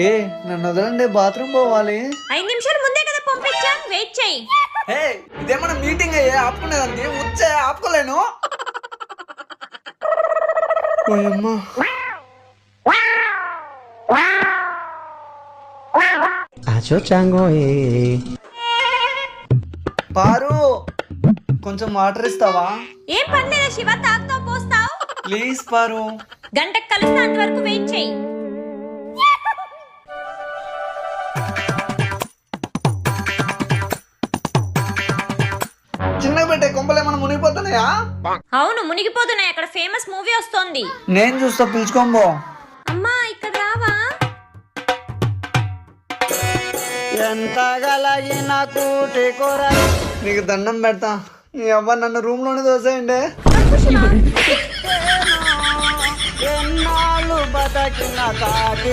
ఏ నన్ను వదలండి, బాత్రూమ్ పోవాలి. 5 నిమిషాలు ముందే కదా పంపించాం, వెయిట్ చెయ్యి. ఏ ఇదేమన్నా మీటింగ్ అయ్యే ఆపుకునేదానికి వచ్చే ఆపుకోలేను. ఓయమ్మా. పారు కొంచెం వాటర్ ఇస్తావా? ఏం పర్లేదా శివ, తాగుతావు పోస్తావు. ప్లీజ్ పారు. గంటకు కలుస్తా, అంతవరకు వెయిట్ చెయ్యి. చిన్నగా పెట్టే కొంపలు ఏమన్నా మునిగిపోతున్నాయా? అవును మునిగిపోతున్నాయి, అక్కడ ఫేమస్ మూవీ వస్తోంది. నేను చూస్తా, పిలుచుకోంబో. అమ్మా ఇక్కడ రావా? ఎంత గలగిన కూటి కూర. నీకు దండం పెడతా, నీ అవ్వ నన్ను రూమ్ లోనే దోసేయండి. ఎన్నాళ్ళు బతకిన కాకి